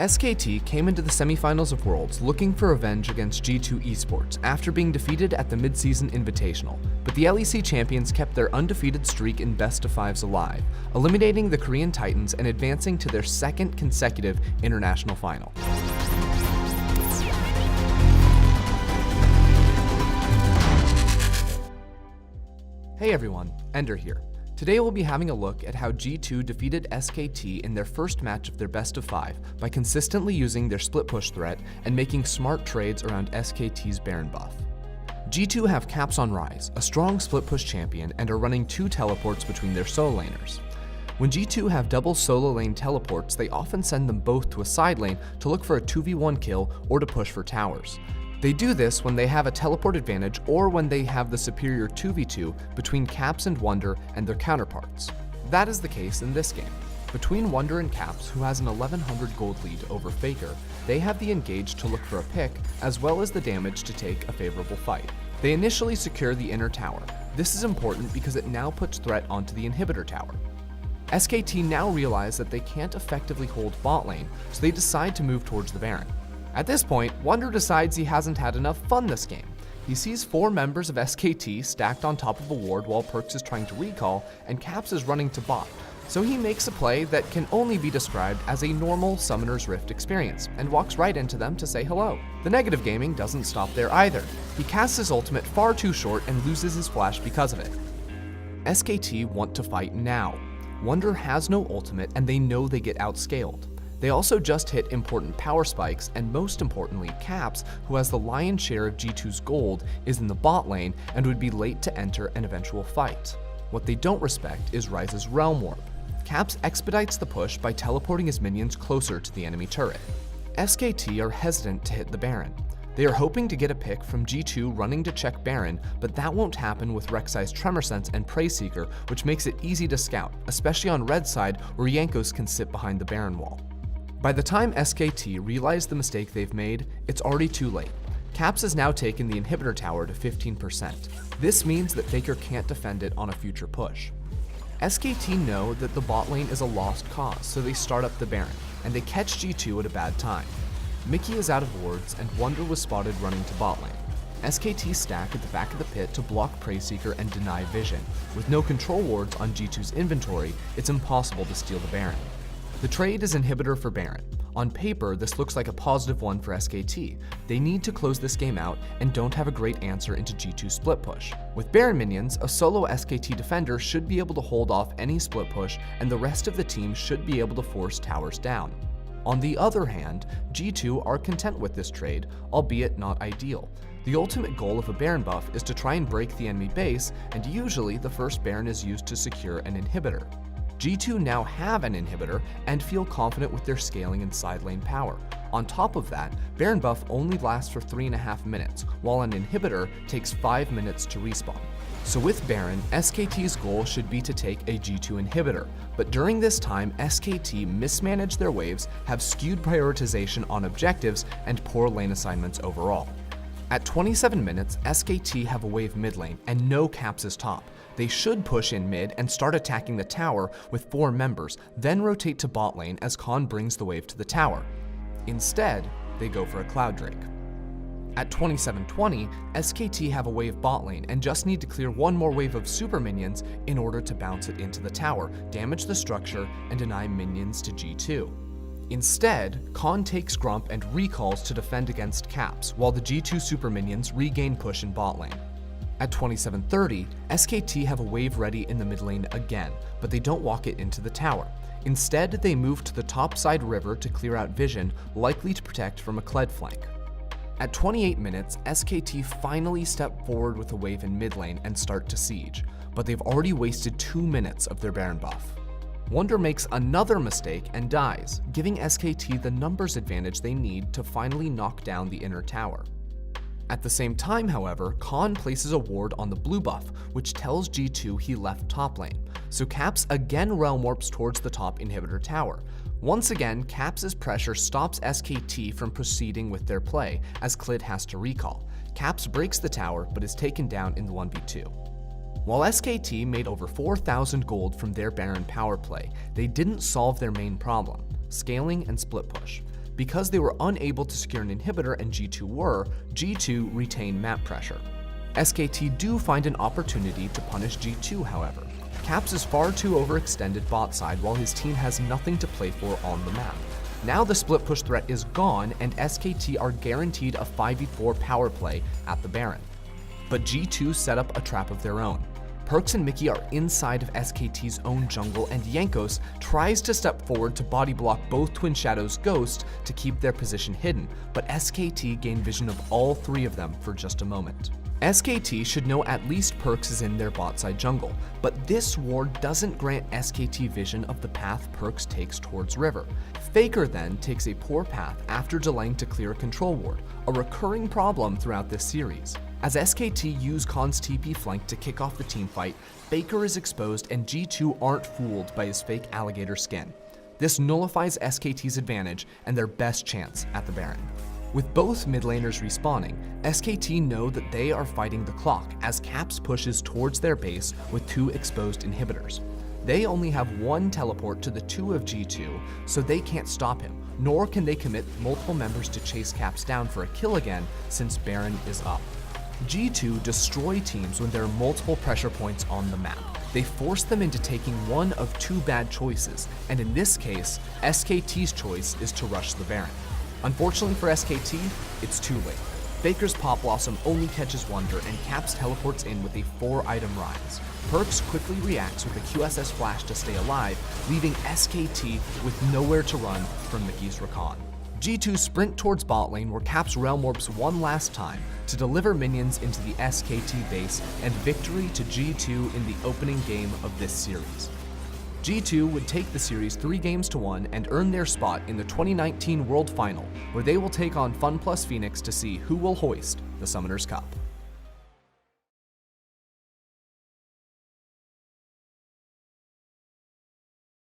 SKT came into the semifinals of Worlds looking for revenge against G2 Esports after being defeated at the mid-season Invitational, but the LEC champions kept their undefeated streak in best-of-5s alive, eliminating the Korean Titans and advancing to their second consecutive international final. Hey everyone, Ender here. Today we'll be having a look at how G2 defeated SKT in their first match of their best-of-5 by consistently using their split push threat and making smart trades around SKT's Baron buff. G2 have Caps on Rise, a strong split push champion, and are running 2 teleports between their solo laners. When G2 have double solo lane teleports, they often send them both to a side lane to look for a 2v1 kill or to push for towers. They do this when they have a teleport advantage or when they have the superior 2v2 between Caps and Wonder and their counterparts. That is the case in this game. Between Wonder and Caps, who has an 1100 gold lead over Faker, they have the engage to look for a pick as well as the damage to take a favorable fight. They initially secure the inner tower. This is important because it now puts threat onto the inhibitor tower. SKT now realize that they can't effectively hold bot lane, so they decide to move towards the Baron. At this point, Wonder decides he hasn't had enough fun this game. He sees 4 members of SKT stacked on top of a ward while Perks is trying to recall and Caps is running to bot, so he makes a play that can only be described as a normal Summoner's Rift experience and walks right into them to say hello. The negative gaming doesn't stop there either. He casts his ultimate far too short and loses his flash because of it. SKT want to fight now. Wonder has no ultimate and they know they get outscaled. They also just hit important power spikes, and most importantly, Caps, who has the lion's share of G2's gold, is in the bot lane and would be late to enter an eventual fight. What they don't respect is Ryze's Realm Warp. Caps expedites the push by teleporting his minions closer to the enemy turret. SKT are hesitant to hit the Baron. They are hoping to get a pick from G2 running to check Baron, but that won't happen with Rek'Sai's Tremor Sense and Prey Seeker, which makes it easy to scout, especially on red side where Jankos can sit behind the Baron wall. By the time SKT realize the mistake they've made, it's already too late. Caps has now taken the inhibitor tower to 15%. This means that Faker can't defend it on a future push. SKT know that the bot lane is a lost cause, so they start up the Baron, and they catch G2 at a bad time. Mickey is out of wards, and Wonder was spotted running to bot lane. SKT stack at the back of the pit to block Prey Seeker and deny vision. With no control wards on G2's inventory, it's impossible to steal the Baron. The trade is inhibitor for Baron. On paper, this looks like a positive one for SKT. They need to close this game out and don't have a great answer into G2 split push. With Baron minions, a solo SKT defender should be able to hold off any split push and the rest of the team should be able to force towers down. On the other hand, G2 are content with this trade, albeit not ideal. The ultimate goal of a Baron buff is to try and break the enemy base, and usually the first Baron is used to secure an inhibitor. G2 now have an inhibitor and feel confident with their scaling and side lane power. On top of that, Baron buff only lasts for 3.5 minutes, while an inhibitor takes 5 minutes to respawn. So with Baron, SKT's goal should be to take a G2 inhibitor, but during this time, SKT mismanage their waves, have skewed prioritization on objectives, and poor lane assignments overall. At 27 minutes, SKT have a wave mid lane and no Caps' top. They should push in mid and start attacking the tower with 4 members, then rotate to bot lane as Khan brings the wave to the tower. Instead, they go for a Cloud Drake. At 27:20, SKT have a wave bot lane and just need to clear 1 more wave of super minions in order to bounce it into the tower, damage the structure, and deny minions to G2. Instead, Khan takes Grump and recalls to defend against Caps, while the G2 super minions regain push in bot lane. At 27:30, SKT have a wave ready in the mid lane again, but they don't walk it into the tower. Instead, they move to the top side river to clear out vision, likely to protect from a Kled flank. At 28 minutes, SKT finally step forward with a wave in mid lane and start to siege, but they've already wasted 2 minutes of their Baron buff. Wonder makes another mistake and dies, giving SKT the numbers advantage they need to finally knock down the inner tower. At the same time, however, Khan places a ward on the blue buff, which tells G2 he left top lane, so Caps again realm warps towards the top inhibitor tower. Once again, Caps' pressure stops SKT from proceeding with their play, as Kled has to recall. Caps breaks the tower, but is taken down in the 1v2. While SKT made over 4,000 gold from their Baron power play, they didn't solve their main problem, scaling and split push. Because they were unable to secure an inhibitor and G2 were, G2 retained map pressure. SKT do find an opportunity to punish G2, however. Caps is far too overextended bot side while his team has nothing to play for on the map. Now the split push threat is gone and SKT are guaranteed a 5v4 power play at the Baron. But G2 set up a trap of their own. Perkz and Mickey are inside of SKT's own jungle and Jankos tries to step forward to body block both Twin Shadow's Ghost to keep their position hidden, but SKT gain vision of all three of them for just a moment. SKT should know at least Perkz is in their bot side jungle, but this ward doesn't grant SKT vision of the path Perkz takes towards river. Faker then takes a poor path after delaying to clear a control ward, a recurring problem throughout this series. As SKT use Khan's TP flank to kick off the teamfight, Faker is exposed and G2 aren't fooled by his fake alligator skin. This nullifies SKT's advantage and their best chance at the Baron. With both mid laners respawning, SKT know that they are fighting the clock as Caps pushes towards their base with 2 exposed inhibitors. They only have 1 teleport to the 2 of G2, so they can't stop him, nor can they commit multiple members to chase Caps down for a kill again since Baron is up. G2 destroy teams when there are multiple pressure points on the map. They force them into taking one of 2 bad choices, and in this case, SKT's choice is to rush the Baron. Unfortunately for SKT, it's too late. Faker's Pop Blossom only catches Wonder and Caps teleports in with a 4-item rise. Perkz quickly reacts with a QSS flash to stay alive, leaving SKT with nowhere to run from Mickey's Recon. G2 sprint towards bot lane where Caps Realm Orbs one last time to deliver minions into the SKT base and victory to G2 in the opening game of this series. G2 would take the series 3-1 and earn their spot in the 2019 World Final, where they will take on FunPlus Phoenix to see who will hoist the Summoners Cup.